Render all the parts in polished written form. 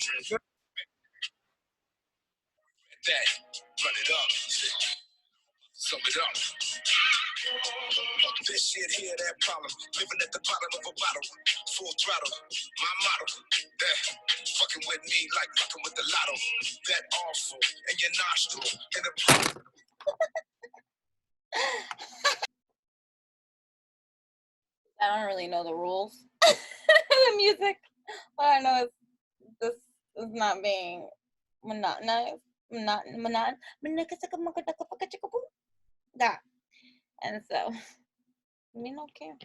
That, run it up, sum it up. This shit here, that problem. Living at the bottom of a bottle, full throttle. My motto, that fucking with me like fucking with the lotto. That awful in your nostril, in the. I don't really know the rules. The music. All I know is this is not being monotonized. That. And so, me no care.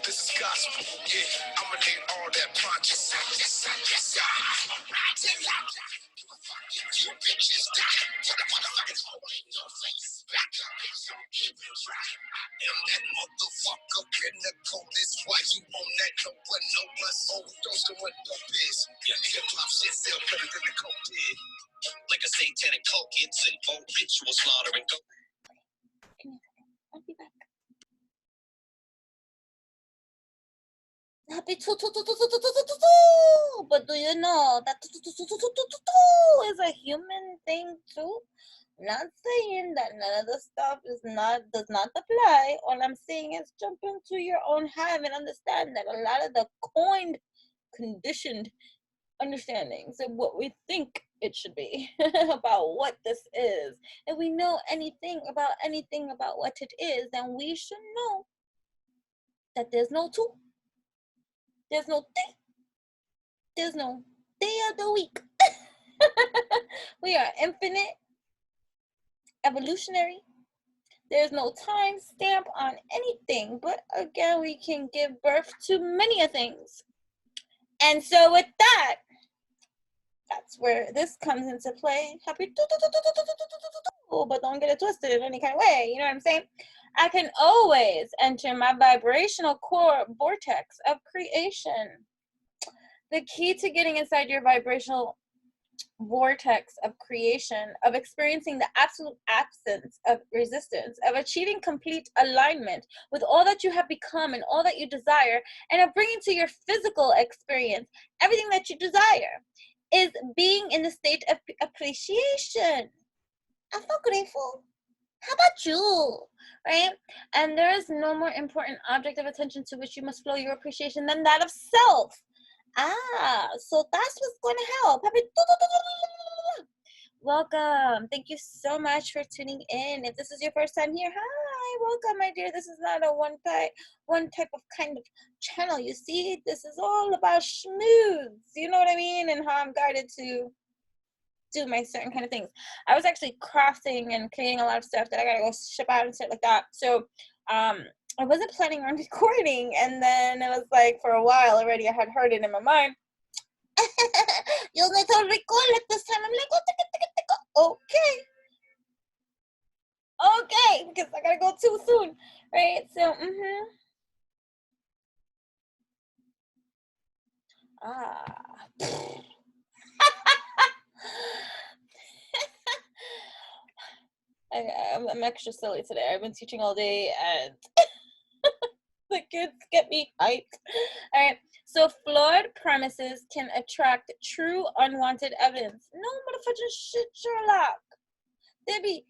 This is gospel, yeah. I'ma need all that punch. You bitches die. Put a motherfucking hole in your face. Back up, bitch. Don't even try. I am that motherfucker in the coldest. Why you on that note, but no one's overdose to what dope is? Yeah, hip-hop shit still better than the coke did. Like a satanic cult, it's an old ritual slaughter and go. I'll be back. Happy but do you know that is a human thing too? Not saying that none of the stuff does not apply. All I'm saying is jump into your own hive and understand that a lot of the conditioned understandings of what we think it should be about what this is. If we know anything about what it is, then we should know that there's no two. There's no day. There's no day of the week. We are infinite, evolutionary. There's no time stamp on anything. But again, we can give birth to many things. And so with that, that's where this comes into play. Happy, but don't get it twisted in any kind of way. You know what I'm saying? I can always enter my vibrational core vortex of creation. The key to getting inside your vibrational vortex of creation, of experiencing the absolute absence of resistance, of achieving complete alignment with all that you have become and all that you desire, and of bringing to your physical experience everything that you desire, is being in the state of appreciation. I feel grateful. How about you? Right? And there is no more important object of attention to which you must flow your appreciation than that of self. So that's what's going to help. Welcome. Thank you so much for tuning in. If this is your first time here, hi, welcome, my dear. This is not a one type of kind of channel. You see, this is all about schmooze. You know what I mean? And how I'm guided to do my certain kind of things. I was actually crafting and creating a lot of stuff that I gotta go ship out and shit like that. So I wasn't planning on recording, and then it was like for a while already I had heard it in my mind. You'll need to record it this time. I'm like, okay, because I gotta go too soon, right? So I'm extra silly today. I've been teaching all day and the kids get me hyped. All right. So flawed premises can attract true unwanted evidence. No motherfucking shit, Sherlock. There be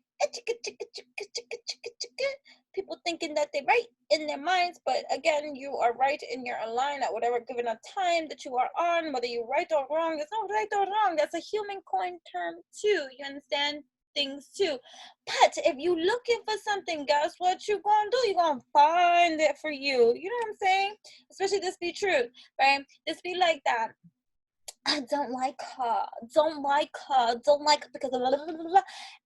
people thinking that they're right in their minds, but again, you are right in your line at whatever given a time that you are on, whether you're right or wrong. There's no right or wrong. That's a human coin term too. You understand? Things too. But if you looking for something, guess what you gonna do? You're gonna find it for you. You know what I'm saying? Especially this be true, right? This be like that. I don't like her because of blah, blah, blah, blah.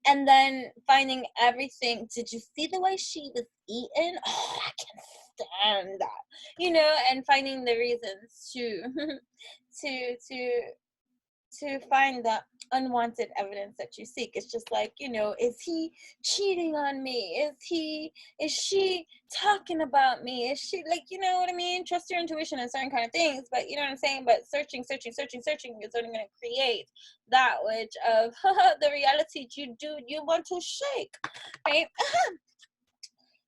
And then finding everything. Did you see the way she was eating? Oh, I can't stand that. You know, and finding the reasons to find the unwanted evidence that you seek. It's just like, you know, is he cheating on me? Is she talking about me? Is she, like, you know what I mean? Trust your intuition and certain kind of things, but you know what I'm saying? But searching is only going to create that which of the reality you want to shake, right?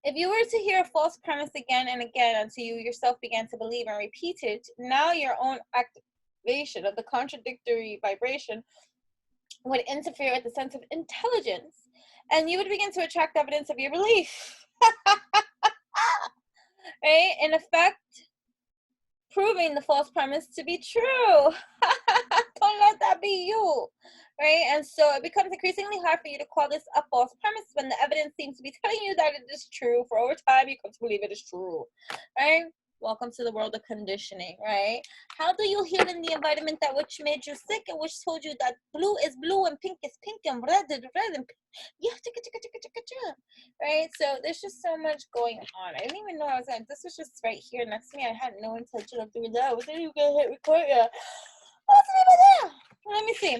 If you were to hear a false premise again and again until you yourself began to believe and repeat it, now your own activation of the contradictory vibration would interfere with the sense of intelligence, and you would begin to attract evidence of your belief. Right? In effect, proving the false premise to be true. Don't let that be you. Right? And so it becomes increasingly hard for you to call this a false premise when the evidence seems to be telling you that it is true. For over time, you come to believe it is true. Right? Welcome to the world of conditioning, right? How do you heal in the environment that which made you sick and which told you that blue is blue and pink is pink and red is red and pink? Yeah, right? So there's just so much going on. I didn't even know I was at, this was just right here next to me. I had no intention of doing that. I wasn't even gonna hit record yet. I wasn't even there. Let me see.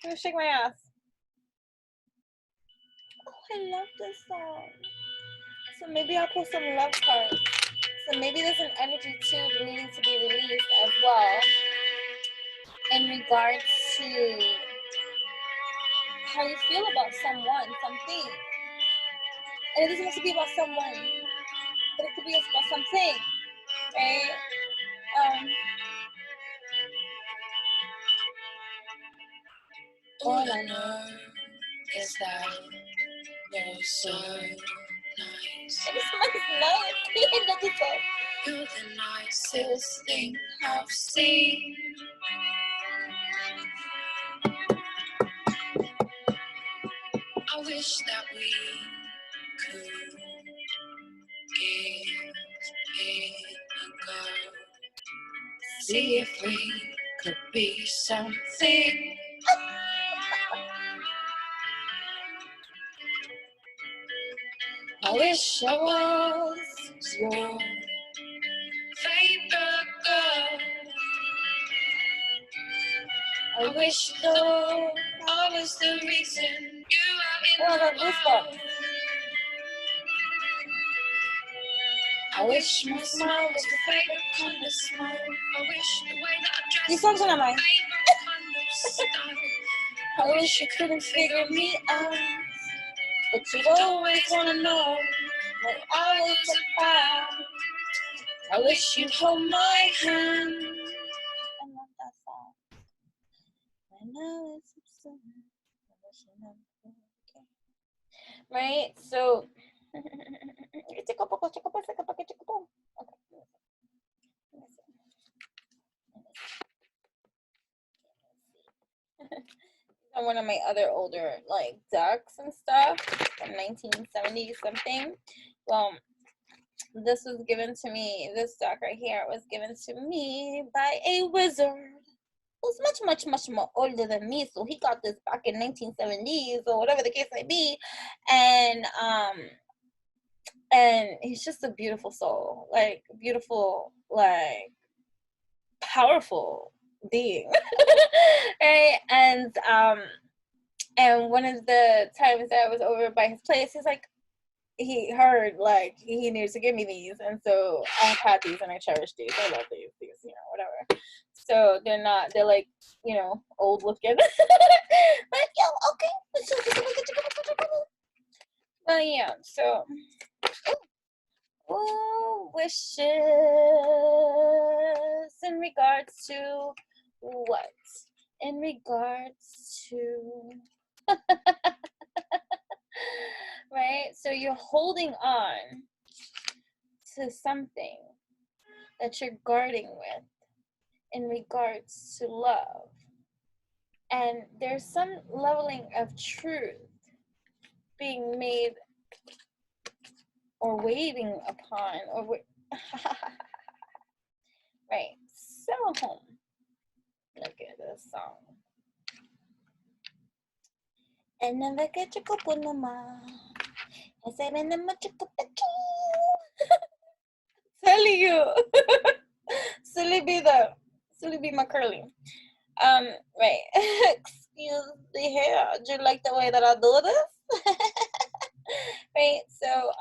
Let me shake my ass. Oh, I love this song. So maybe I'll put some love cards. So maybe there's an energy too needing to be released as well in regards to how you feel about someone, something. And it doesn't have to be about someone, but it could be about something, right? All I know is that you're so nice. It smells nice. You're the nicest thing I've seen. I wish that we could give it a go. See if we could be something. I wish I was your favorite girl. I wish though I was the reason you are in the world. I wish my smile was your favorite kind of smile. I wish the way that I dress These songs are not mine. favorite kind of style. I wish you couldn't figure me out, but you'd always wanna know what I was about. I wish you'd hold my hand. I love that song. I know it's absurd. Right? So one of my other older like decks and stuff from 1970 something. Well, this was given to me, this deck right here was given to me by a wizard who's much more older than me, so he got this back in 1970s or whatever the case may be, and he's just a beautiful soul, like beautiful, like powerful being. Right? And one of the times that I was over by his place, he's like, he heard like he needs to give me these, and so I've had these and I cherish these. I love these, you know, whatever. So they're like, you know, old looking. But yo, okay. But yeah, so wishes in regards to what? In regards to right? So you're holding on to something that you're guarding with in regards to love. And there's some leveling of truth being made or waiting upon, or right? So, look at this song. And never get your cup on the mouth. I said, and then much telling you. Silly be my curly. Right. Excuse the hair. Do you like the way that I do this? Right. So,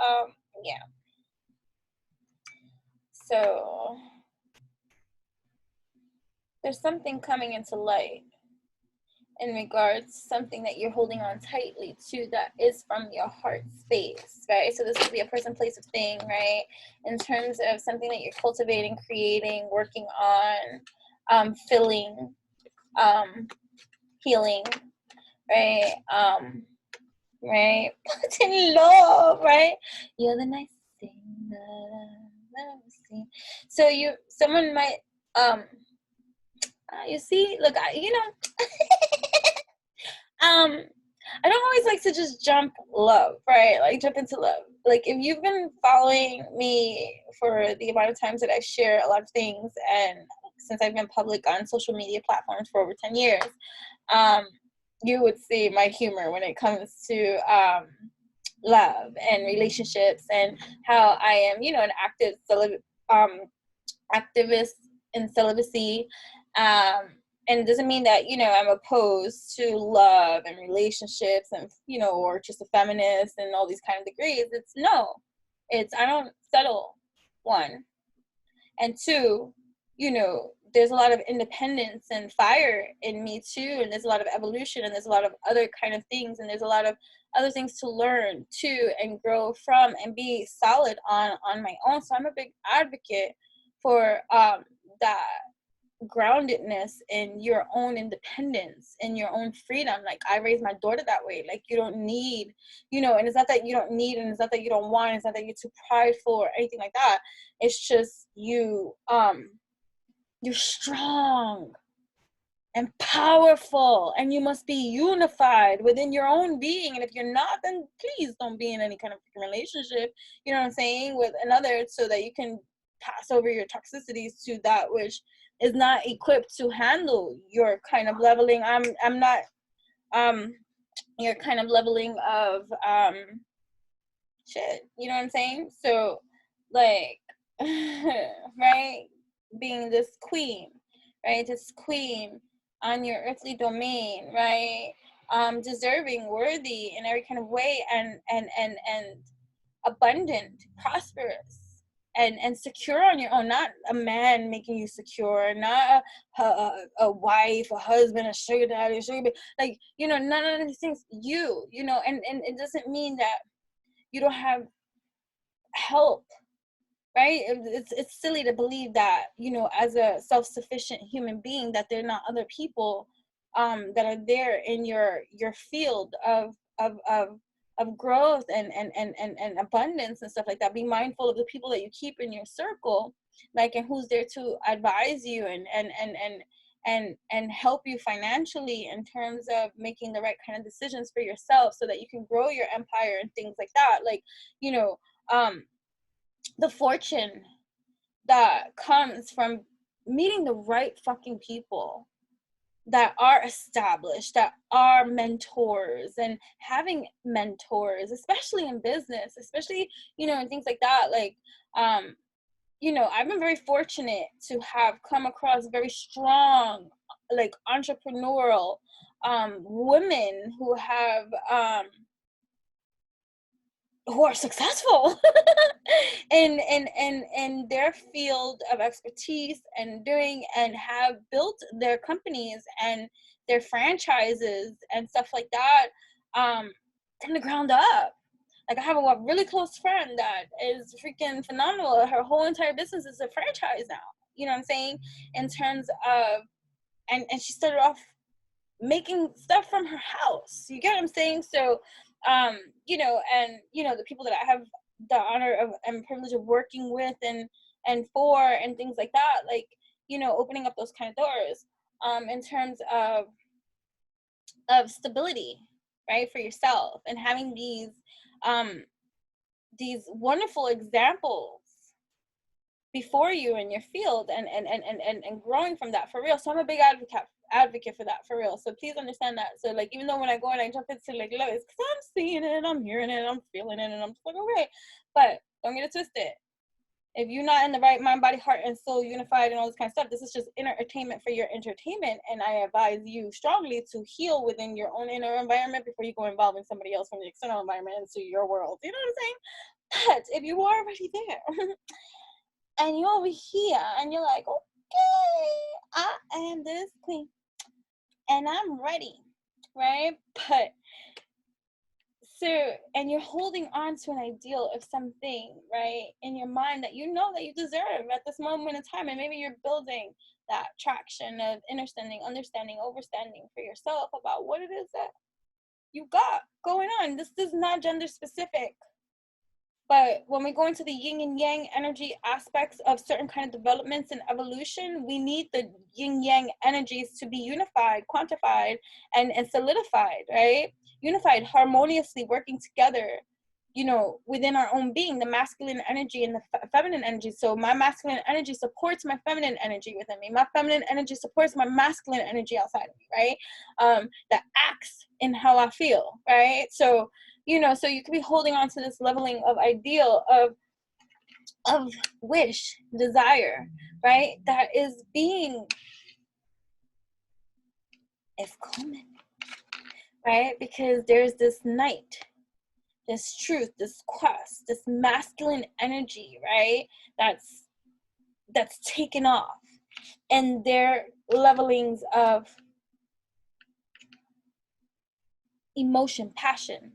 yeah. So there's something coming into light in regards to something that you're holding on tightly to that is from your heart space, right? So this could be a person, place, or thing, right? In terms of something that you're cultivating, creating, working on, filling, healing, right? Right? But in love, right? You're the nicest thing that I've ever seen. So someone might, you see, look, I don't always like to just jump love, right? Like jump into love. Like if you've been following me for the amount of times that I share a lot of things, and since I've been public on social media platforms for over 10 years, you would see my humor when it comes to love and relationships, and how I am, an active activist in celibacy. And it doesn't mean that, I'm opposed to love and relationships and, or just a feminist and all these kind of degrees. It's I don't settle, one. And two, there's a lot of independence and fire in me too. And there's a lot of evolution, and there's a lot of other kind of things. And there's a lot of other things to learn too, and grow from, and be solid on my own. So I'm a big advocate for that groundedness in your own independence and your own freedom. Like I raised my daughter that way. Like you don't need, and it's not that you don't need, and it's not that you don't want, it's not that you're too prideful or anything like that. It's just you're strong and powerful, and you must be unified within your own being. And if you're not, then please don't be in any kind of relationship, you know what I'm saying, with another, so that you can pass over your toxicities to that which is not equipped to handle your kind of leveling. I'm not your kind of leveling of shit, you know what I'm saying? So like right, being this queen, right, this queen on your earthly domain, right, deserving, worthy in every kind of way, and abundant, prosperous, and secure on your own. Not a man making you secure, not a wife, a husband, a sugar daddy, a sugar baby, like, none of these things. And it doesn't mean that you don't have help, right? It's silly to believe that, as a self-sufficient human being, that there are not other people that are there in your field of growth and abundance and stuff like that. Be mindful of the people that you keep in your circle, like, and who's there to advise you and help you financially in terms of making the right kind of decisions for yourself, so that you can grow your empire and things like that. Like, the fortune that comes from meeting the right fucking people that are established, that are mentors, and having mentors, especially in business, especially, and things like that. Like, I've been very fortunate to have come across very strong, like, entrepreneurial women who have who are successful in their field of expertise, and have built their companies and their franchises and stuff like that from the ground up. Like, I have a really close friend that is freaking phenomenal. Her whole entire business is a franchise now. You know what I'm saying? In terms of, and she started off making stuff from her house. You get what I'm saying? So, the people that I have the honor of and privilege of working with and for and things like that, like, opening up those kind of doors in terms of stability, right, for yourself, and having these wonderful examples before you in your field, and growing from that, for real. So I'm a big advocate for that, for real. So please understand that. So, like, even though when I go and I jump into, like, love, it's because I'm seeing it, I'm hearing it, I'm feeling it, and I'm just like, okay. But don't get it twisted. If you're not in the right mind, body, heart, and soul unified and all this kind of stuff, this is just entertainment for your entertainment. And I advise you strongly to heal within your own inner environment before you go involving somebody else from the external environment into your world. You know what I'm saying? But if you are already there and you're over here and you're like, okay, I am this queen and I'm ready, right? But so, and you're holding on to an ideal of something, right, in your mind that you know that you deserve at this moment in time, and maybe you're building that traction of understanding, overstanding for yourself about what it is that you got going on. This is not gender specific. But when we go into the yin and yang energy aspects of certain kind of developments and evolution, we need the yin yang energies to be unified, quantified, and solidified, right? Unified, harmoniously working together, you know, within our own being, the masculine energy and the feminine energy. So my masculine energy supports my feminine energy within me. My feminine energy supports my masculine energy outside of me, right? That acts in how I feel, right? So, you know, so you could be holding on to this leveling of ideal of wish, desire, right? That is being, is common, right? Because there's this night, this truth, this quest, this masculine energy, right? That's taken off, and their levelings of emotion, passion,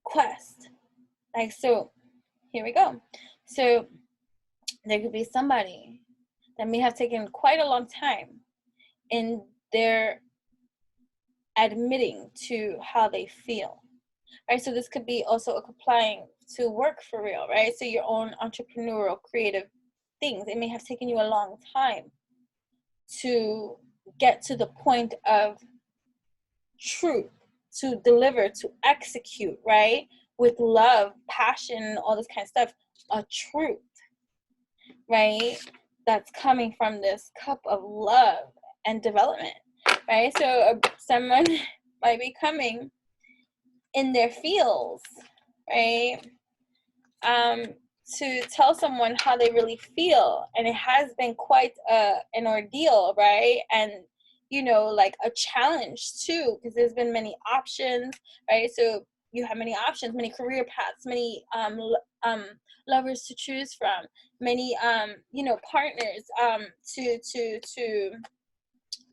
quest. Like, so here we go. So there could be somebody that may have taken quite a long time in their admitting to how they feel, right? So this could be also applying to work for real, right? So your own entrepreneurial, creative things. It may have taken you a long time to get to the point of truth, to deliver, to execute, right? With love, passion, all this kind of stuff, a truth, right? That's coming from this cup of love and development, right? So someone might be coming in their feels, right? To tell someone how they really feel, and it has been quite an ordeal, right? And you know, like a challenge too, because there's been many options, right? So you have many options, many career paths, many lovers to choose from, many you know, partners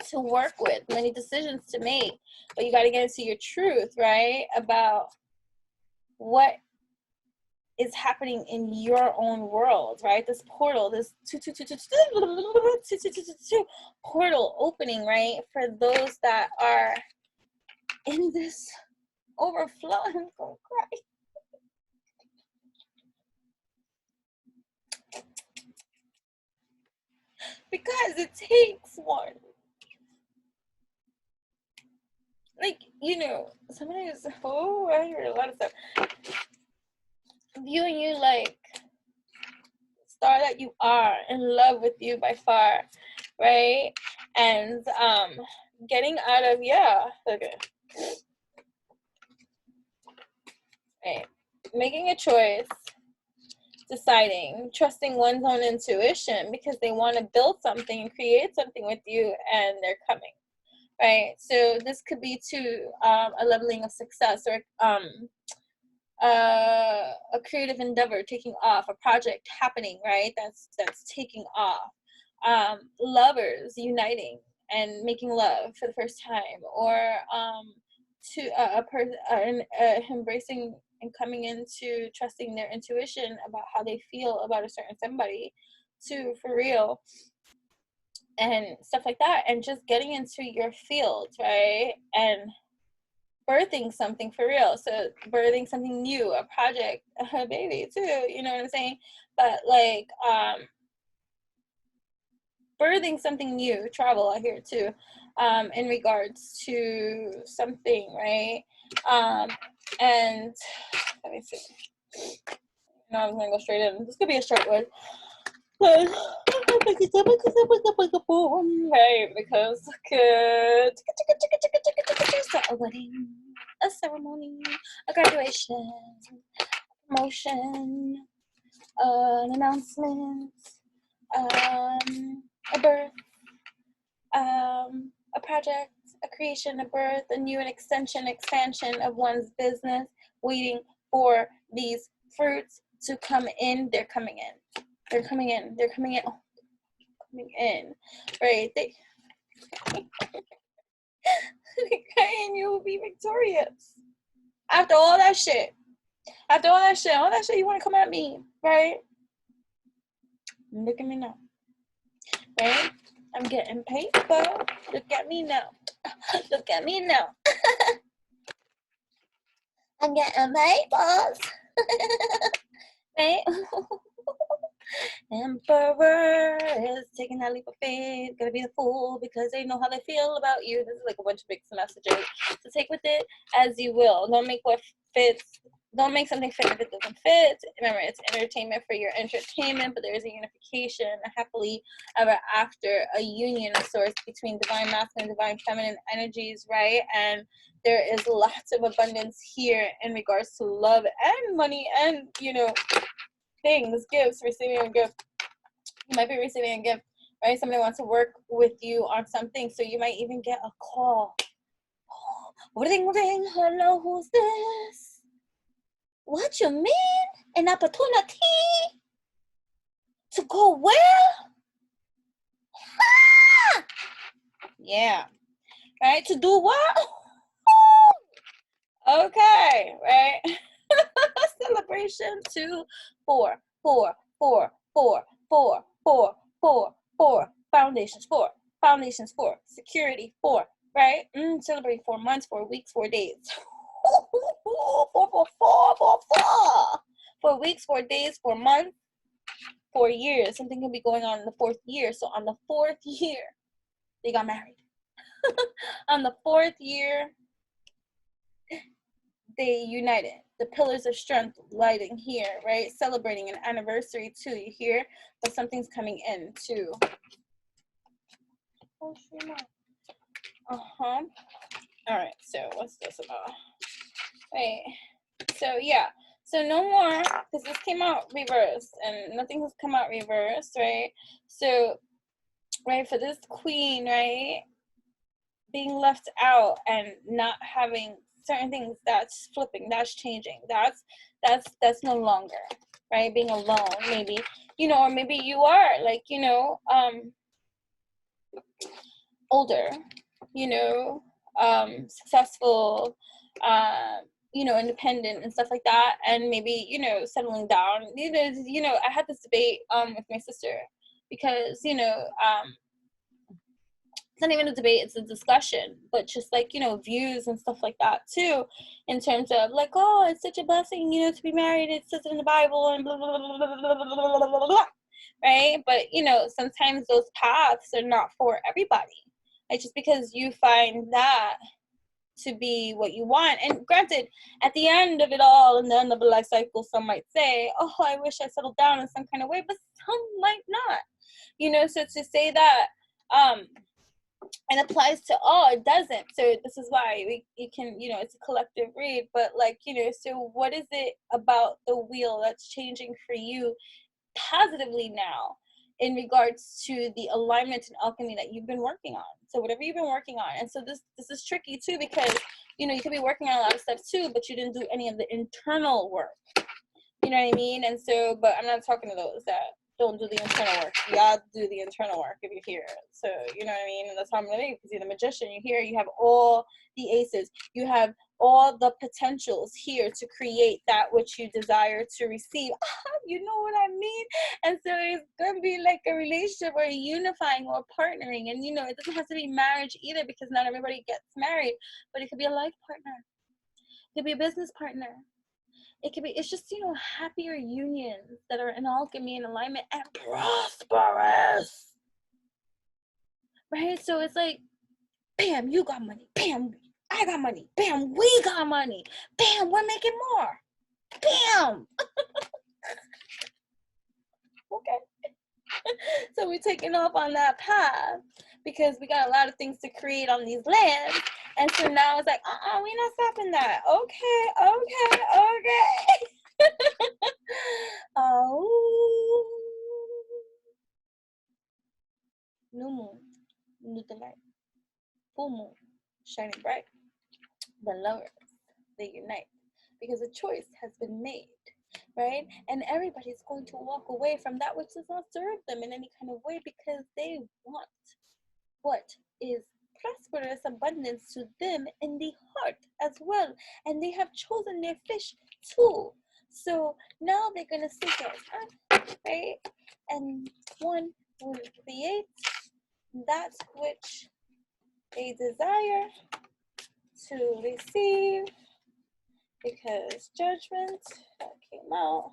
to work with, many decisions to make. But you got to get into your truth, right, about what is happening in your own world, right? This portal, this portal opening, right? For those that are in this overflow. I'm gonna cry. Because it takes one. Like, you know, somebody is, oh, I hear a lot of stuff. Viewing you like star that you are, in love with you by far, right? And getting out of, yeah, okay, right, making a choice, deciding, trusting one's own intuition, because they want to build something and create something with you, and they're coming, right? So this could be to a leveling of success, or a creative endeavor taking off, a project happening, right? That's taking off. Lovers uniting and making love for the first time, or to a person embracing and coming into trusting their intuition about how they feel about a certain somebody, too, for real, and stuff like that, and just getting into your field, right? And birthing something for real. So birthing something new, a project, a baby too, you know what I'm saying? But like birthing something new, travel I hear too, in regards to something, right? And let me see. No, I'm gonna go straight in. This could be a short one. Right, because a wedding, a ceremony, a graduation, a promotion, an announcement, a birth, a project, a creation, a birth, a new, an extension, expansion of one's business, waiting for these fruits to come in. They're coming in. They're coming in. They're coming in. Oh, coming in. Right. And you will be victorious. After all that shit. After all that shit, you want to come at me, right? Look at me now. Right? I'm getting paper. Look at me now. Look at me now. I'm getting papers. Right? Emperor is taking that leap of faith, gonna be a fool because they know how they feel about you. This is like a bunch of mixed messages. So take with it as you will. Don't make what fits. Don't make something fit if it doesn't fit. Remember, it's entertainment for your entertainment, but there is a unification, a happily ever after, a union of sorts between divine masculine and divine feminine energies, right? And there is lots of abundance here in regards to love and money and, you know, things, gifts, receiving a gift. You might be receiving a gift, right? Somebody wants to work with you on something, so you might even get a call. Ring, ring, hello, who's this? What you mean? An opportunity to go where? Ah! Yeah, right? To do what? Okay, right? Celebration 2, 4, 4, 4, 4, 4, 4, 4, 4, foundations 4, foundations 4, security 4, right? Celebrate 4 months, 4 weeks, 4 days. 4 weeks, 4 days, 4 months, 4 years. Something can be going on in the 4th year. So on the 4th year, they got married. On the 4th year, they united. The pillars of strength lighting here, right? Celebrating an anniversary too. You hear? But something's coming in too. Oh, all right, so what's this about? Right. So yeah. So no more, because this came out reversed and nothing has come out reversed, right? So, right, for this queen, right, being left out and not having certain things, that's flipping, that's changing, that's no longer, right? Being alone, maybe, you know, or maybe you are like, you know, older, you know, successful, you know, independent and stuff like that, and maybe, you know, settling down. You know, I had this debate with my sister because, you know, it's not even a debate, it's a discussion, but just like, you know, views and stuff like that too, in terms of like, oh, it's such a blessing, you know, to be married, it says it in the Bible and blah, blah, blah, blah, blah, blah, blah, blah, blah, right? But, you know, sometimes those paths are not for everybody. Like, just because you find that to be what you want, and granted, at the end of it all, in the end of the life cycle, some might say, oh, I wish I settled down in some kind of way, but some might not, you know. So to say that it applies to all, it doesn't. So this is why you can, you know, it's a collective read, but like, you know, so what is it about the wheel that's changing for you positively now in regards to the alignment and alchemy that you've been working on? So whatever you've been working on. And so this is tricky too, because, you know, you could be working on a lot of stuff too, but you didn't do any of the internal work. You know what I mean? And so, but I'm not talking to those that don't do the internal work. Y'all do the internal work if you're here. So, you know what I mean? And that's how I'm going to be, because you're the magician. You're here. You have all the aces. You have all the potentials here to create that which you desire to receive. You know what I mean? And so it's going to be like a relationship or unifying or partnering. And, you know, it doesn't have to be marriage either, because not everybody gets married. But it could be a life partner. It could be a business partner. It could be, it's just, you know, happier unions that are in alchemy and alignment and prosperous. Right? So it's like, bam, you got money. Bam, I got money. Bam, we got money. Bam, we're making more. Bam. Okay. So we're taking off on that path because we got a lot of things to create on these lands. And so now it's like, we're not stopping that. Okay. Oh, new moon, new delight, full moon, shining bright. The lovers, they unite because a choice has been made, right? And everybody's going to walk away from that which does not serve them in any kind of way, because they want what is prosperous abundance to them in the heart as well, and they have chosen their fish too. So now they're gonna seek it, right? And one will create, that which they desire to receive, because judgment that came out,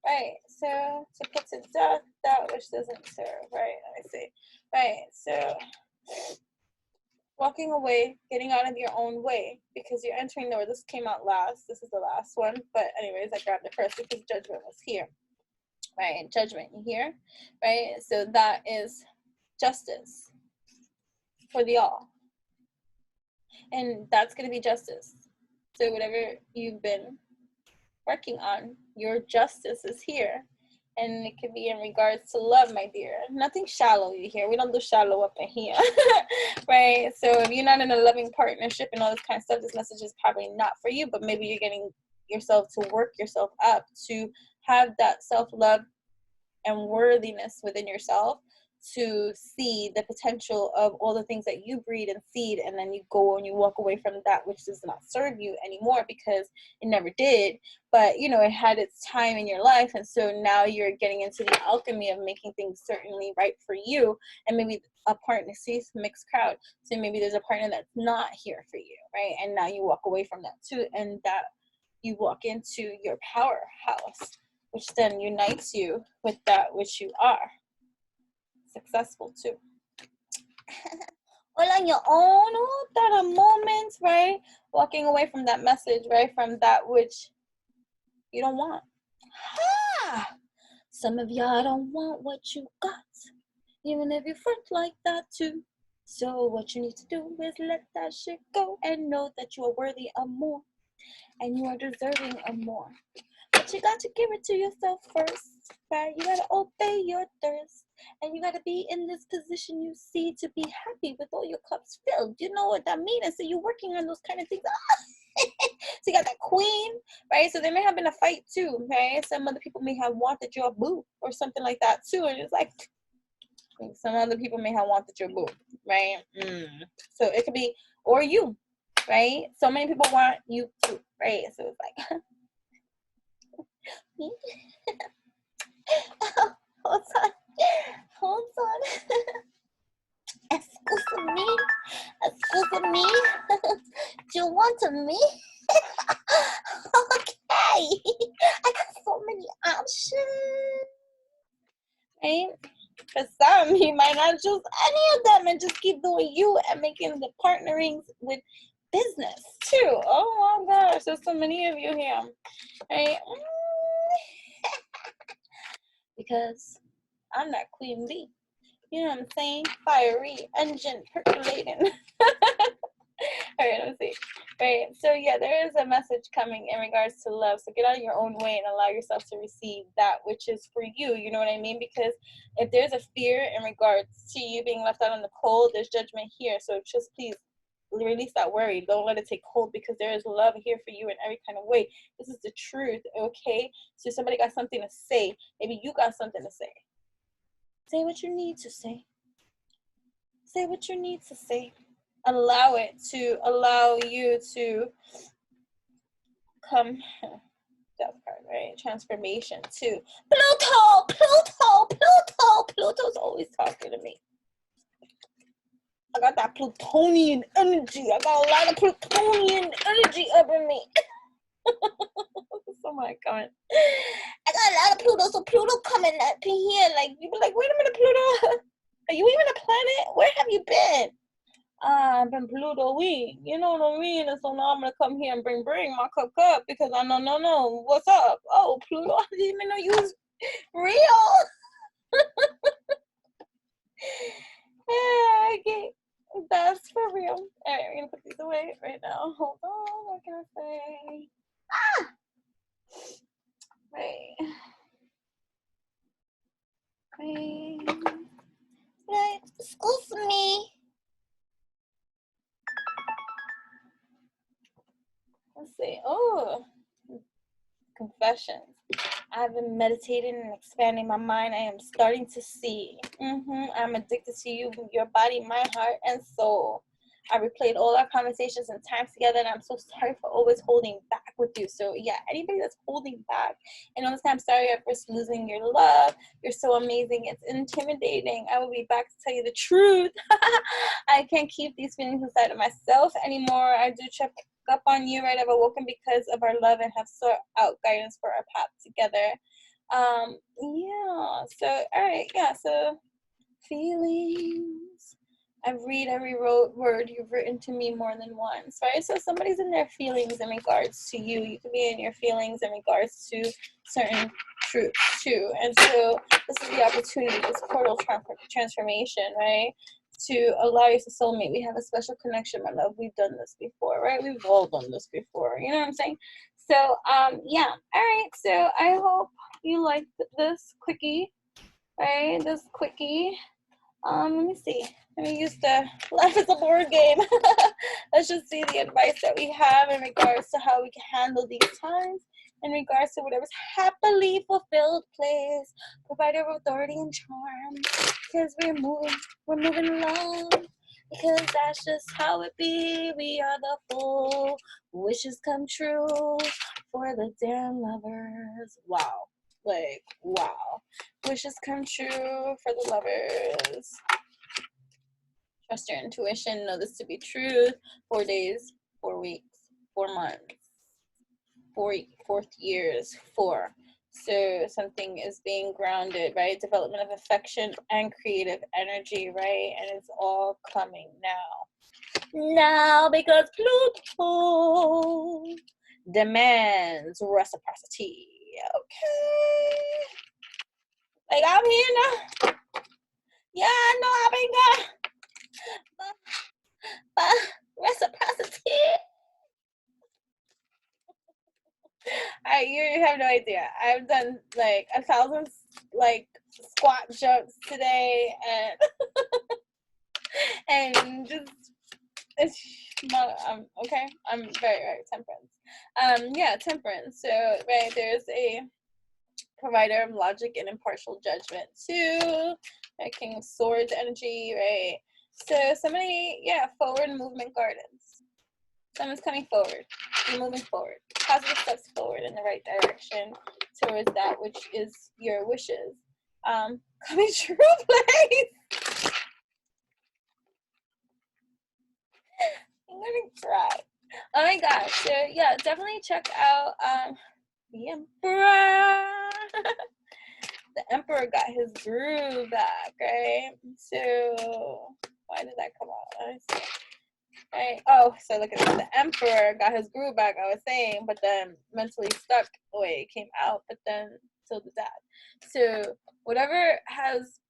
right? So to put to death that which doesn't serve, right? I see, right? So walking away, getting out of your own way, because you're entering the, this came out last, this is the last one, but anyways, I grabbed it first because judgment was here, right? Judgment here, right? So that is justice for the all, and that's going to be justice. So whatever you've been working on, your justice is here. And it could be in regards to love, my dear. Nothing shallow you hear. We don't do shallow up in here. Right? So if you're not in a loving partnership and all this kind of stuff, this message is probably not for you, but maybe you're getting yourself to work yourself up to have that self-love and worthiness within yourself, to see the potential of all the things that you breed and seed, and then you go and you walk away from that which does not serve you anymore because it never did, but you know, it had its time in your life, and so now you're getting into the alchemy of making things certainly right for you. And maybe a partner sees mixed crowd, so maybe there's a partner that's not here for you, right? And now you walk away from that too, and that you walk into your powerhouse, which then unites you with that which you are successful too. All on your own, that a moment, right? Walking away from that message, right? From that which you don't want. Ha! Some of y'all don't want what you got, even if you front like that too. So what you need to do is let that shit go and know that you are worthy of more, and you are deserving of more. But you got to give it to yourself first, right? You got to obey your thirst. And you got to be in this position you see to be happy with all your cups filled. You know what that means? And so you're working on those kind of things. So you got that queen, right? So there may have been a fight too, right? Some other people may have wanted your boo or something like that too. And it's like, some other people may have wanted your boo, right? So it could be, or you, right? So many people want you too, right? So it's like, hold on. Excuse me. Do you want me? Okay. I got so many options, right? For some, you might not choose any of them and just keep doing you and making the partnerings with business too. Oh my gosh, there's so many of you here, right? Because I'm that queen bee. You know what I'm saying? Fiery engine percolating. All right, let's see. Right, so yeah, there is a message coming in regards to love. So get out of your own way and allow yourself to receive that which is for you. You know what I mean? Because if there's a fear in regards to you being left out in the cold, there's judgment here. So just please release that worry. Don't let it take hold, because there is love here for you in every kind of way. This is the truth, okay? So somebody got something to say. Maybe you got something to say. Say what you need to say. Say what you need to say. Allow it to allow you to come, death card, right? Transformation too. Pluto's always talking to me. I got that Plutonian energy. I got a lot of Plutonian energy up in me. Somebody coming. I got a lot of Pluto, so Pluto coming up in here. Like, you be like, wait a minute, Pluto. Are you even a planet? Where have you been? I've been Pluto-y. You know what I mean? And so now I'm going to come here and bring my cup, because I know. What's up? Oh, Pluto, I didn't even know you was real. Yeah, okay. That's for real. All right, we're going to put these away right now. Hold on. What can I say? Right. Excuse me. Let's see. Oh, confessions. I've been meditating and expanding my mind. I am starting to see. I'm addicted to you, your body, my heart, and soul. I replayed all our conversations and times together, and I'm so sorry for always holding back with you. So yeah, anybody that's holding back, and honestly, I'm sorry at first losing your love. You're so amazing. It's intimidating. I will be back to tell you the truth. I can't keep these feelings inside of myself anymore. I do check up on you, right? I've awoken because of our love and have sought out guidance for our path together. Yeah. So all right. Yeah. So feelings. I've read every word you've written to me more than once, right? So somebody's in their feelings in regards to you. You could be in your feelings in regards to certain truths too. And so this is the opportunity, this portal transformation, right? To allow you to soulmate. We have a special connection, my love. We've done this before, right? We've all done this before. You know what I'm saying? So, yeah. All right. So I hope you liked this quickie, right? This quickie. Let me see. Let me use the life is a board game. Let's just see the advice that we have in regards to how we can handle these times, in regards to whatever's happily fulfilled place, provider of authority and charm. Because we're moving along. Because that's just how it be. We are the full wishes come true for the damn lovers. Wow. Like, wow. Wishes come true for the lovers. Trust your intuition. Know this to be true. 4 days, 4 weeks, 4 months, 4th years, 4. So something is being grounded, right? Development of affection and creative energy, right? And it's all coming now. Now, because Pluto demands reciprocity. Okay. Like, I'm here now. Yeah, I know I've been gone. But reciprocity. You have no idea. I've done like 1,000 like squat jumps today, and just it's okay. I'm very temperance. Yeah, temperance. So right, there's a provider of logic and impartial judgment too. Right, King of Swords energy, right? So somebody, yeah, forward movement gardens. Someone's coming forward. You're moving forward. Positive steps forward in the right direction towards that which is your wishes. Coming true, place. I'm gonna cry. Oh my gosh. So yeah, definitely check out the Emperor. The Emperor got his groove back, right? So why did that come out? Let me see. Right. Oh, so look at this. The Emperor got his groove back, I was saying, but then mentally stuck the way it came out, but then so did that. So whatever has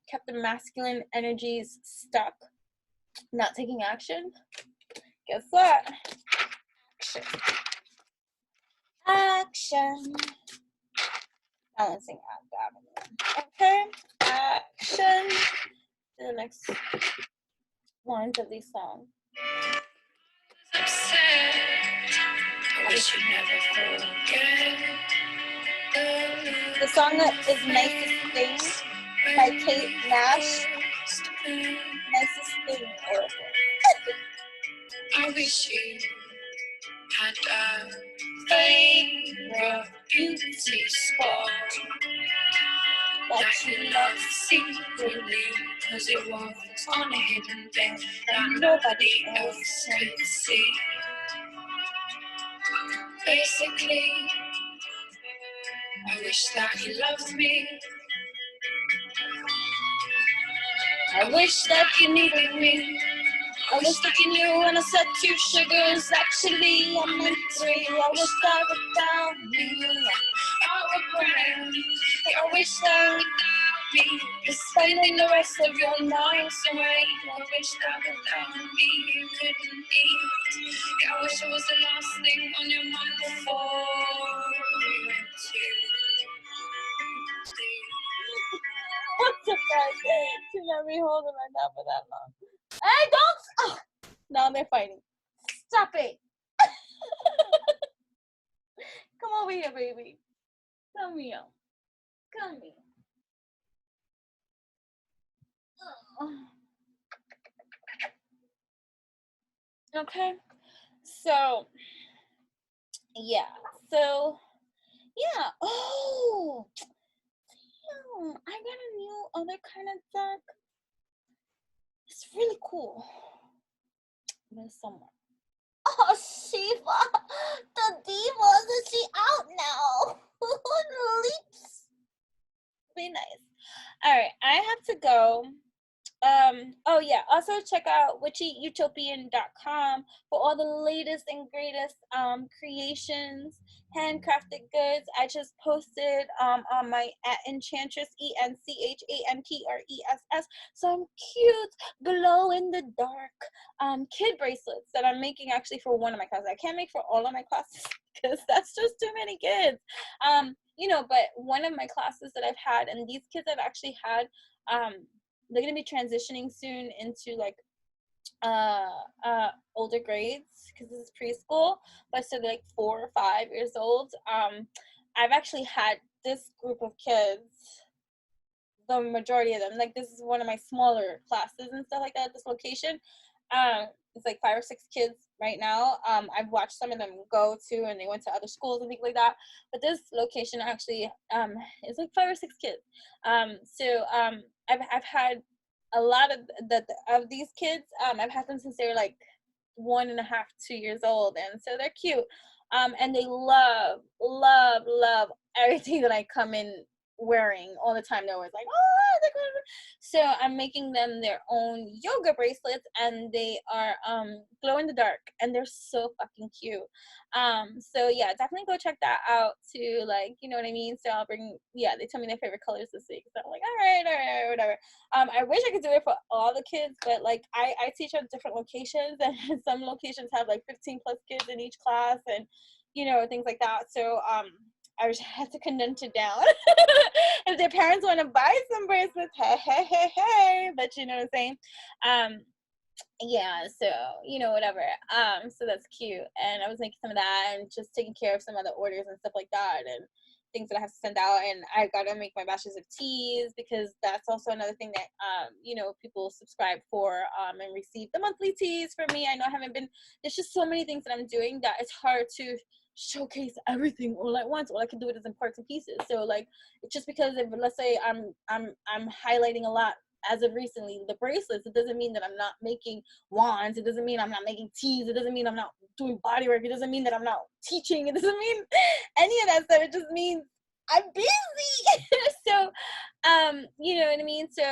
kept the masculine energies stuck, not taking action, guess what? Action. Balancing act. Okay. Action. To the next lines of these songs. I wish you'd never forget. The song is Nicest Thing by Kate Nash. Nicest Thing, Oracle. I wish you had a favorite beauty spot that you loved secretly, cause it was on a hidden bed that nobody else could see. Basically, I wish that you loved me. I wish that you needed me. I wish that you knew when I said 2 sugars, actually I meant 3. I wish that without me, I regret. I wish that without me, you're spending the rest of your nights away. I wish that without me, you couldn't eat. Yeah, I wish it was the last thing on your mind before we went to sleep. I'm surprised to let me hold it like that for that long. Hey, don't! Oh, now they're fighting. Stop it! Come over here, baby. Come here. Come here. Oh. Okay, so yeah, so yeah. Oh, damn, I got a new other kind of deck. It's really cool. There's somewhere. Oh, Shiva, the divas, is she out now? Leaps. Be nice. All right, I have to go. Oh yeah, also check out witchyutopian.com for all the latest and greatest creations, handcrafted goods. I just posted on my at Enchantress, ENCHANTRESS, some cute glow in the dark kid bracelets that I'm making actually for one of my classes. I can't make for all of my classes because that's just too many kids. You know, but one of my classes that I've had, and these kids I've actually had they're gonna be transitioning soon into like older grades because this is preschool, but so they're like 4 or 5 years old. I've actually had this group of kids, the majority of them, like this is one of my smaller classes and stuff like that at this location. It's like 5 or 6 kids right now. I've watched some of them go to, and they went to other schools and things like that, but this location actually is like 5 or 6 kids. I've had a lot of these kids. I've had them since they were like 1.5, 2 years old, and so they're cute. And they love everything that I come in wearing all the time. They're always like, oh, so I'm making them their own yoga bracelets, and they are glow in the dark, and they're so fucking cute. So yeah, definitely go check that out too. Like, you know what I mean? So I'll bring, yeah, they tell me their favorite colors this week, so I'm like, all right, whatever. I wish I could do it for all the kids, but like I teach at different locations, and some locations have like 15 plus kids in each class, and you know, things like that. So I just had to condense it down. If their parents want to buy some bracelets, hey, but you know what I'm saying? Yeah, so you know, whatever. So that's cute. And I was making some of that and just taking care of some other orders and stuff like that, and things that I have to send out. And I gotta make my batches of teas because that's also another thing that you know, people subscribe for and receive the monthly teas for me. I know I haven't been, there's just so many things that I'm doing that it's hard to showcase everything all at once. All I can do it is in parts and pieces. So like, it's just because if, let's say I'm highlighting a lot as of recently the bracelets, it doesn't mean that I'm not making wands. It doesn't mean I'm not making teas. It doesn't mean I'm not doing body work. It doesn't mean that I'm not teaching. It doesn't mean any of that stuff. It just means I'm busy. So you know what I mean? So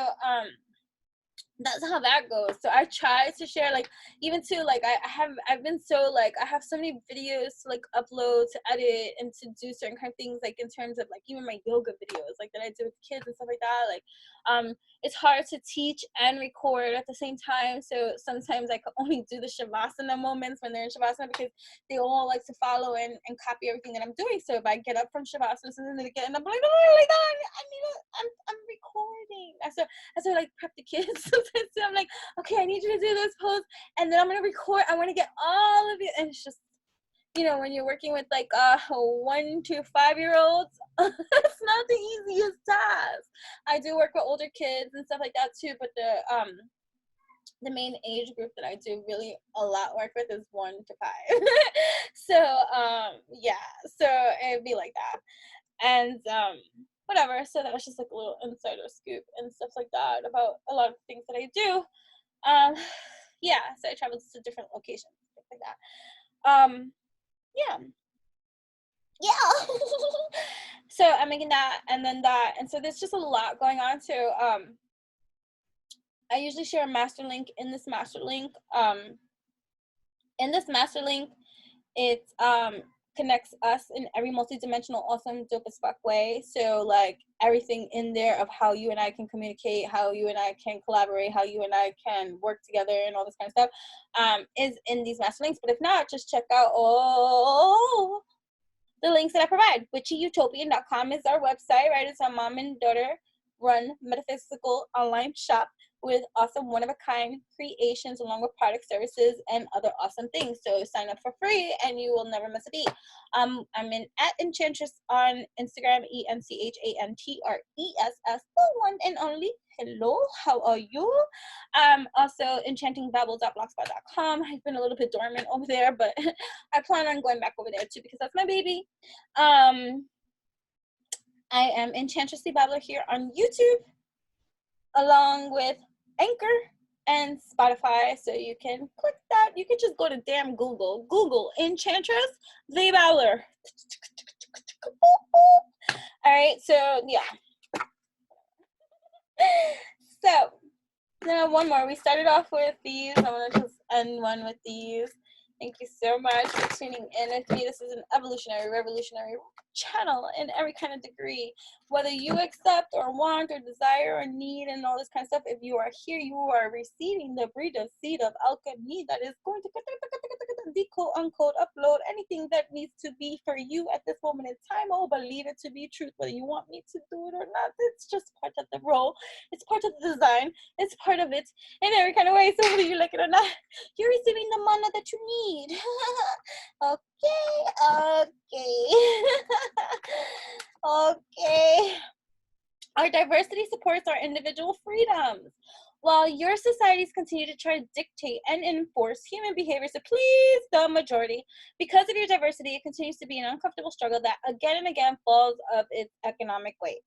that's how that goes. So I try to share, like, even too, like I've been so, like, I have so many videos to like upload, to edit, and to do certain kind of things, like in terms of like even my yoga videos like that I do with kids and stuff like that. Like it's hard to teach and record at the same time, so sometimes I can only do the shavasana moments when they're in shavasana because they all like to follow and copy everything that I'm doing. So if I get up from shavasana and then they get, and I'm like, oh my god, I'm recording. So I like prep the kids. So I'm like, okay, I need you to do this pose, and then I'm gonna record. I want to get all of it, and it's just, you know, when you're working with like 1 to 5 year olds, it's not the easiest task. I do work with older kids and stuff like that too, but the main age group that I do really a lot work with is 1 to 5. So yeah, so it'd be like that, and whatever. So that was just like a little insider scoop and stuff like that about a lot of things that I do. Yeah, so I traveled to different locations, stuff like that. Yeah. So I'm making that, and then that, and so there's just a lot going on too. I usually share a master link in this master link. In this master link, it connects us in every multidimensional, awesome, dope as fuck way. So like everything in there of how you and I can communicate, how you and I can collaborate, how you and I can work together, and all this kind of stuff is in these master links. But if not, just check out all the links that I provide. witchyutopian.com is our website, right? It's our mom and daughter run metaphysical online shop. with awesome one-of-a-kind creations along with product services and other awesome things. So sign up for free and you will never miss a beat. I'm in at Enchantress on Instagram, ENCHANTRESS, the one and only. Hello, how are you? Also enchantingbabble.blogspot.com. I've been a little bit dormant over there, but I plan on going back over there too because that's my baby. I am Enchantress Babbler here on YouTube, along with Anchor and Spotify. So you can click that. You can just go to damn Google Enchantress the Babbler. All right, so yeah. So now one more. We started off with these. I'm gonna just end one with these. Thank you so much for tuning in with me. This is an evolutionary, revolutionary channel in every kind of degree. Whether you accept or want or desire or need and all this kind of stuff, if you are here, you are receiving the breeder seed of alchemy that is going to decode, uncode, upload anything that needs to be for you at this moment in time. Oh, believe it to be truth, whether you want me to do it or not. It's just part of the role. It's part of the design. It's part of it in every kind of way. So whether you like it or not, you're receiving the manna that you need. Okay. Our diversity supports our individual freedoms, while your societies continue to try to dictate and enforce human behaviors to please the majority. Because of your diversity, it continues to be an uncomfortable struggle that again and again falls of its economic weight.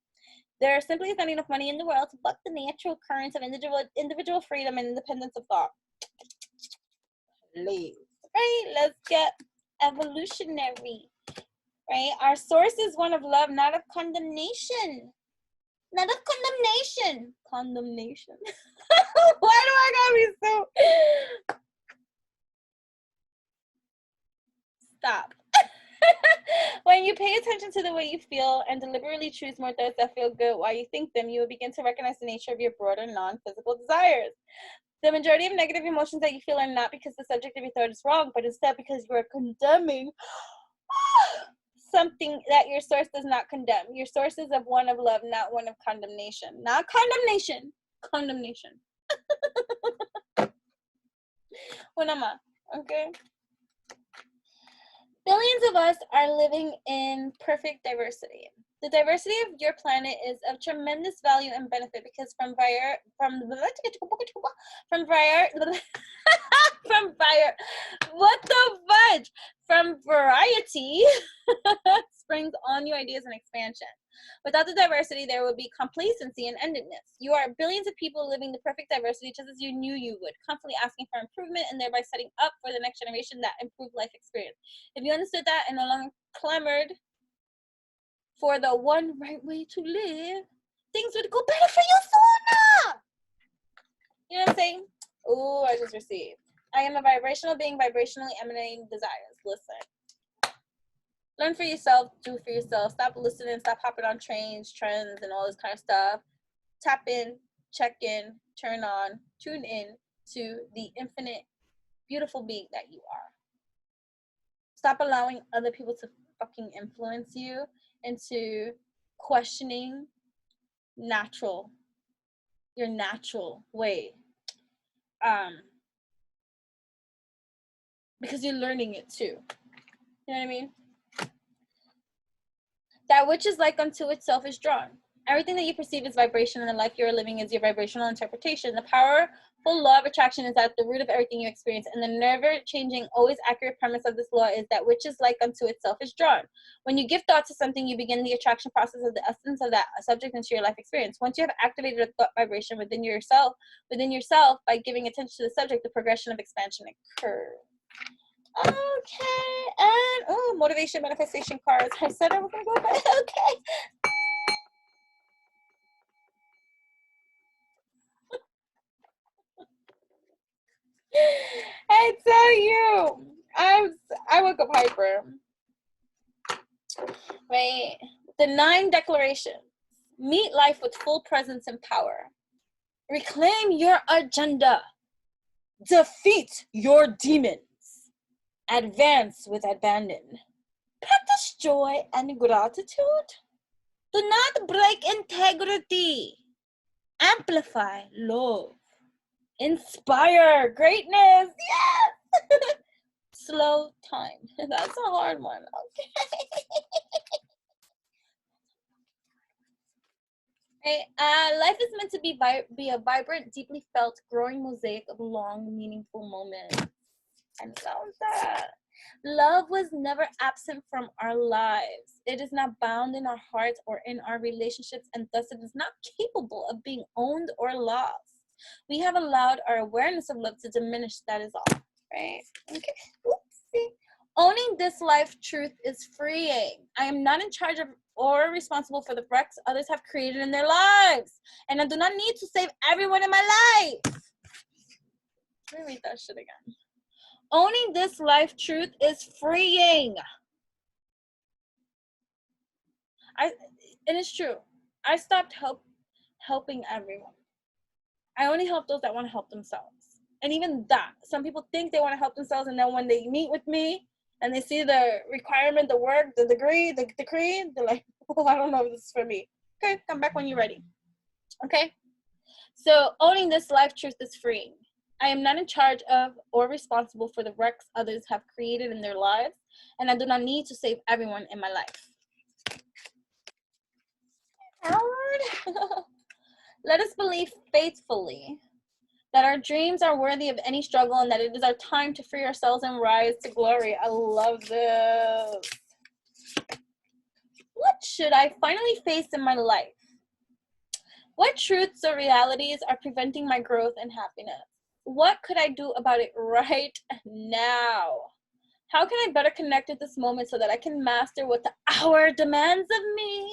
There simply is not enough money in the world to buck the natural currents of individual freedom and independence of thought. Please. Right? Let's get evolutionary. Right? Our source is one of love, not of condemnation. Not of condemnation. Condemnation. Why do I gotta be so... Stop. When you pay attention to the way you feel and deliberately choose more thoughts that feel good while you think them, you will begin to recognize the nature of your broader non-physical desires. The majority of negative emotions that you feel are not because the subject of your thought is wrong, but instead because you are condemning something that your source does not condemn. Your source is of one of love, not one of condemnation. Not condemnation. Condemnation. Unama. Okay? Billions of us are living in perfect diversity. The diversity of your planet is of tremendous value and benefit because from variety springs all new ideas and expansion. Without the diversity, there would be complacency and endedness. You are billions of people living the perfect diversity just as you knew you would, constantly asking for improvement and thereby setting up for the next generation that improved life experience. If you understood that and no longer clamored for the one right way to live, things would go better for you sooner. You know what I'm saying? Oh, I just received. I am a vibrational being, vibrationally emanating desires. Listen. Learn for yourself, do for yourself. Stop listening, stop hopping on trains, trends, and all this kind of stuff. Tap in, check in, turn on, tune in to the infinite, beautiful being that you are. Stop allowing other people to fucking influence you into questioning your natural way. Because you're learning it too. You know what I mean? That which is like unto itself is drawn. Everything that you perceive is vibration, and the life you're living is your vibrational interpretation. The powerful law of attraction is at the root of everything you experience, and the never-changing, always accurate premise of this law is that which is like unto itself is drawn. When you give thought to something, you begin the attraction process of the essence of that subject into your life experience. Once you have activated a thought vibration within yourself, by giving attention to the subject, the progression of expansion occurs. Okay, and motivation manifestation cards. I said I was gonna go back. Okay. I tell you, I woke up hyper. Right? The 9 declarations. Meet life with full presence and power. Reclaim your agenda. Defeat your demons. Advance with abandon. Practice joy and gratitude. Do not break integrity. Amplify love. Inspire greatness. Yes. Slow time. That's a hard one. Okay. Right. Life is meant to be a vibrant, deeply felt, growing mosaic of long, meaningful moments. And so that. Love was never absent from our lives. It is not bound in our hearts or in our relationships, and thus it is not capable of being owned or lost. We have allowed our awareness of love to diminish, that is all. Right? Okay. Oopsie. Owning this life truth is freeing. I am not in charge of or responsible for the wrecks others have created in their lives. And I do not need to save everyone in my life. Let me read that shit again. Owning this life truth is freeing. And it's true. I stopped helping everyone. I only help those that want to help themselves. And even that, some people think they want to help themselves, and then when they meet with me and they see the requirement, the work, the degree, the decree, they're like, oh, I don't know if this is for me. Okay, come back when you're ready. Okay? So owning this life truth is freeing. I am not in charge of or responsible for the wrecks others have created in their lives, and I do not need to save everyone in my life. Howard? Let us believe faithfully that our dreams are worthy of any struggle and that it is our time to free ourselves and rise to glory. I love this. What should I finally face in my life? What truths or realities are preventing my growth and happiness? What could I do about it right now? How can I better connect with this moment so that I can master what the hour demands of me?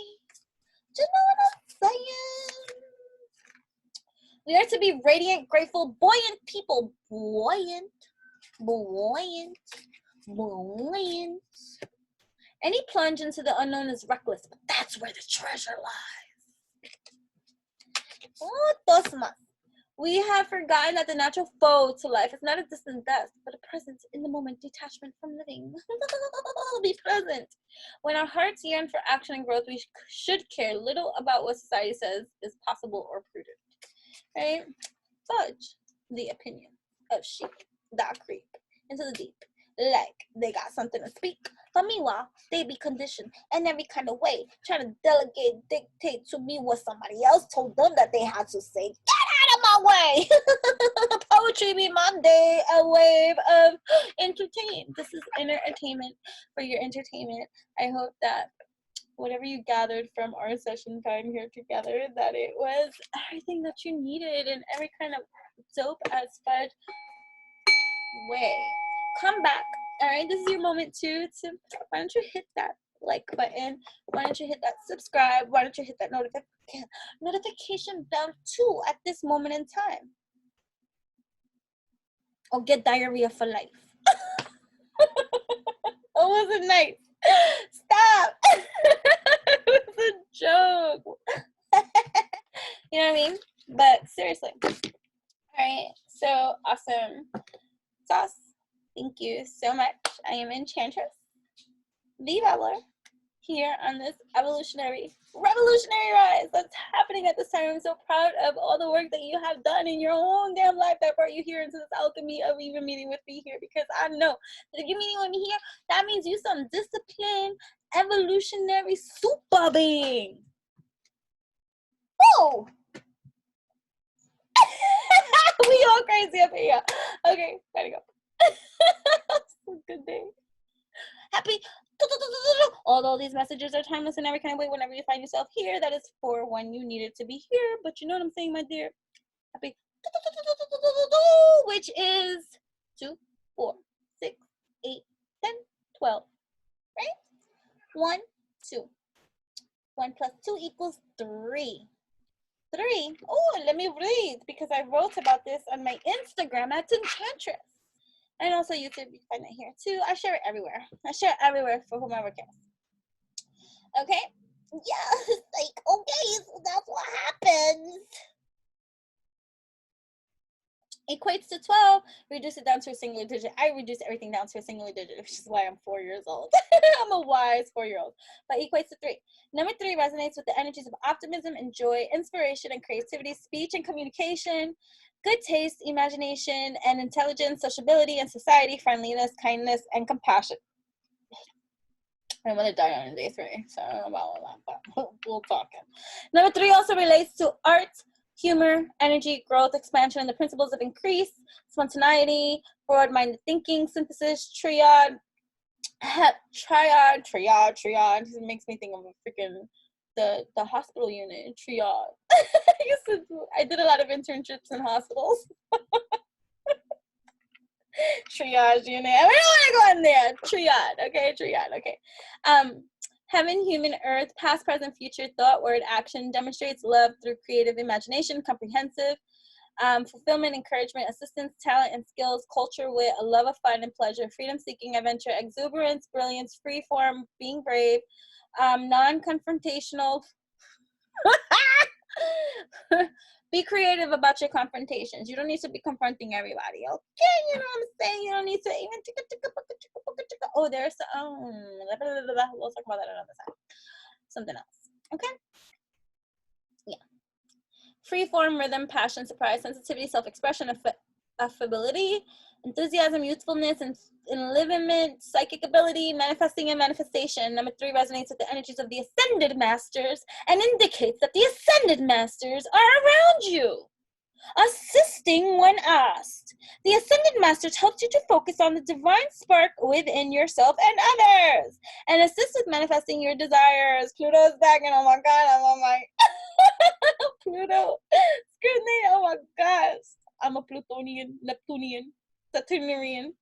Do you know what I'm saying? We are to be radiant, grateful, buoyant people. Buoyant. Any plunge into the unknown is reckless, but that's where the treasure lies. Oh, Tosma. We have forgotten that the natural foe to life is not a distant death, but a presence in the moment, detachment from living. Be present. When our hearts yearn for action and growth, we should care little about what society says is possible or prudent. Right? Fudge the opinion of sheep that creep into the deep, like they got something to speak. But meanwhile, they be conditioned in every kind of way, trying to delegate, dictate to me what somebody else told them that they had to say. Get out of my way! Poetry be my day, a wave of entertainment. This is entertainment for your entertainment. I hope that whatever you gathered from our session time here together, that it was everything that you needed in every kind of dope as fudge way. Come back. All right, this is your moment too. Why don't you hit that like button? Why don't you hit that subscribe? Why don't you hit that notification bell too at this moment in time? Or get diarrhea for life. Oh, wasn't nice. Stop. It was a joke. You know what I mean? But seriously. All right. So awesome. Sauce. Thank you so much. I am Enchantress, the Babbler, here on this revolutionary rise that's happening at this time. I'm so proud of all the work that you have done in your own damn life that brought you here into this alchemy of even meeting with me here, because I know that if you're meeting with me here, that means you some disciplined, evolutionary super being. Oh! We all crazy up here. Okay, gotta go. Good day. Happy. Although these messages are timeless in every kind of way, whenever you find yourself here, that is for when you needed to be here. But you know what I'm saying, my dear? Happy. Which is 2, 4, 6, 8, 10, 12. Right? 1, 2. 1 plus 2 equals 3. 3. Oh, let me read, because I wrote about this on my Instagram at Enchantress. And also YouTube, you can find it here too. I share it everywhere. I share it everywhere for whomever cares. Okay? Yeah, like, okay, so that's what happens. Equates to 12. Reduce it down to a singular digit. I reduce everything down to a singular digit, which is why I'm 4 years old. I'm a wise 4-year-old. But equates to 3. Number 3 resonates with the energies of optimism and joy, inspiration and creativity, speech and communication, good taste, imagination, and intelligence, sociability, and society, friendliness, kindness, and compassion. I'm gonna die on day 3, so I don't know about all that, but we'll talk. Number 3 also relates to art, humor, energy, growth, expansion, and the principles of increase, spontaneity, broad-minded thinking, synthesis, triad. It makes me think of a freaking the hospital unit, triad. I did a lot of internships in hospitals. Triage unit. I don't want to go in there. Triad. Okay, triad. Okay. Heaven, human, earth, past, present, future, thought, word, action, demonstrates love through creative imagination, comprehensive, fulfillment, encouragement, assistance, talent, and skills, culture, wit, a love of fun and pleasure, freedom-seeking, adventure, exuberance, brilliance, free form, being brave, non-confrontational. Be creative about your confrontations. You don't need to be confronting everybody, okay? You know what I'm saying? You don't need to even. Oh, there's we'll talk about that another time. Something else, okay? Yeah. Free form, rhythm, passion, surprise, sensitivity, self-expression, affability, enthusiasm, youthfulness, and enlivenment, psychic ability, manifesting and manifestation. Number 3 resonates with the energies of the ascended masters and indicates that the ascended masters are around you, assisting when asked. The ascended masters helps you to focus on the divine spark within yourself and others, and assist with manifesting your desires. Pluto's back, and oh my god, I'm like Pluto, scrutiny, oh my gosh. I'm a Plutonian, Neptunian, Saturninian,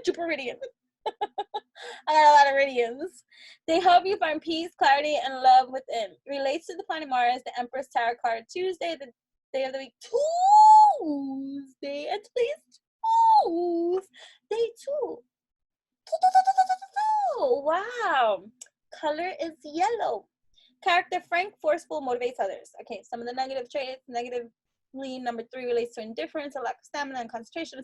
Jupiterian. I got a lot of iridians. They help you find peace, clarity, and love within. Relates to the planet Mars, the Empress Tarot card. Tuesday, the day of the week. Tuesday, at least Tuesday 2. Wow. Color is yellow. Character, frank, forceful, motivates others. Okay, some of the negative traits. Negatively, number 3 relates to indifference, a lack of stamina and concentration,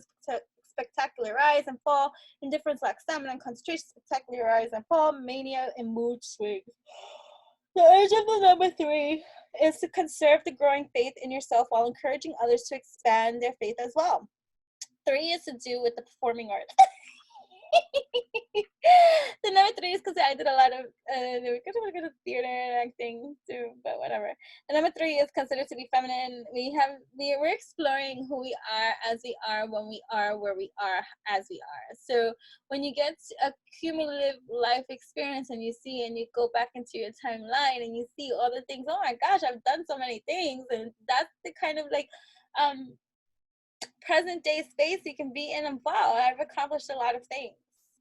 spectacular rise and fall. Indifference, lack of stamina and concentration, spectacular rise and fall. Mania and mood swings. The urge of the number 3 is to conserve the growing faith in yourself while encouraging others to expand their faith as well. 3 is to do with the performing arts. The number 3 is because I did a lot of theater and acting too, but whatever. The number 3 is considered to be feminine. We're exploring who we are as we are when we are where we are as we are. So when you get a cumulative life experience and you see and you go back into your timeline and you see all the things, oh my gosh, I've done so many things, and that's the kind of like present day space you can be in. And wow, I've accomplished a lot of things.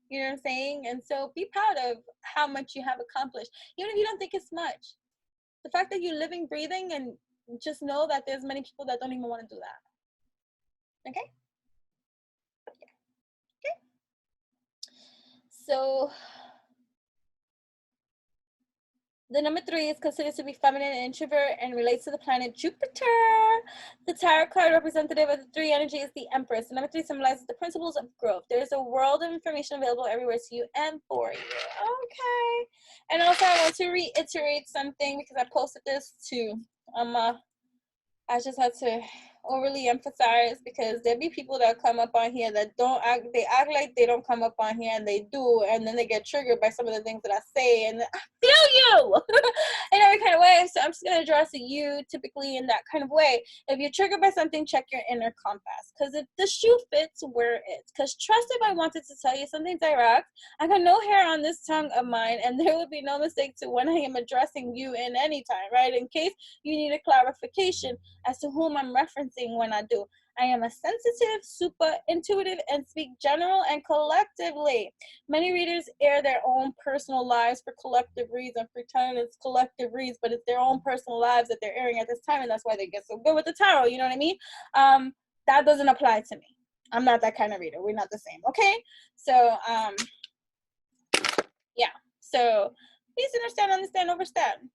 You know what I'm saying? And so be proud of how much you have accomplished, even if you don't think it's much. The fact that you're living, breathing, and just know that there's many people that don't even want to do that. Okay? Yeah. Okay. So the number 3 is considered to be feminine and introvert and relates to the planet Jupiter. The tarot card representative of the 3 energy is the Empress. The number 3 symbolizes the principles of growth. There is a world of information available everywhere to you and for you. Okay. And also I want to reiterate something because I posted this too. I just had to overly emphasize because there be people that come up on here that they act like they don't come up on here, and they do, and then they get triggered by some of the things that I say, and I feel you in every kind of way. So I'm just going to address you typically in that kind of way. If you're triggered by something, check your inner compass, because if the shoe fits, wear it. Because trust, if I wanted to tell you something direct, I got no hair on this tongue of mine, and there would be no mistake to when I am addressing you in any time, right? In case you need a clarification as to whom I'm referencing when I do. I am a sensitive, super intuitive, and speak general and collectively. Many readers air their own personal lives for collective reads and pretend it's collective reads, but it's their own personal lives that they're airing at this time, and that's why they get so good with the tarot, you know what I mean? That doesn't apply to me. I'm not that kind of reader. We're not the same, okay? So, yeah. So, please understand, overstand.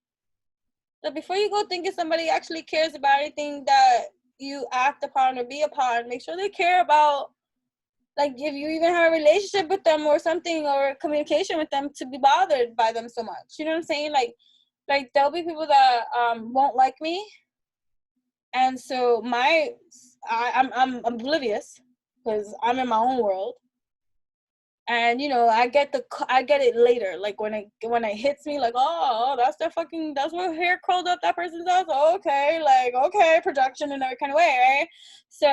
So before you go thinking somebody actually cares about anything that you act upon or be upon, make sure they care about, like, if you even have a relationship with them or something, or communication with them, to be bothered by them so much. You know what I'm saying? Like there'll be people that won't like me, And so I'm oblivious because I'm in my own world. And you know, I get it later, like when it hits me, like, oh, that's what hair curled up that person does. Okay, like, okay, projection in every kind of way, right? So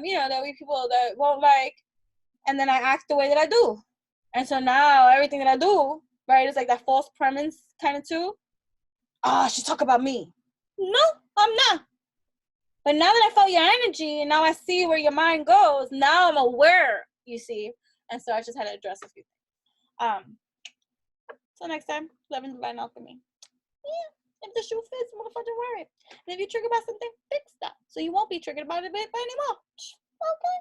you know, there'll be people that won't like, and then I act the way that I do, and so now everything that I do, right, is like that false premise kind of too. She talk about me. No, I'm not. But now that I felt your energy and now I see where your mind goes, now I'm aware, you see. And so I just had to address a few things. So next time, love and divine alchemy. Yeah, if the shoe fits, motherfucker, wear it. And if you're triggered by something, fix that. So you won't be triggered about it anymore. Okay.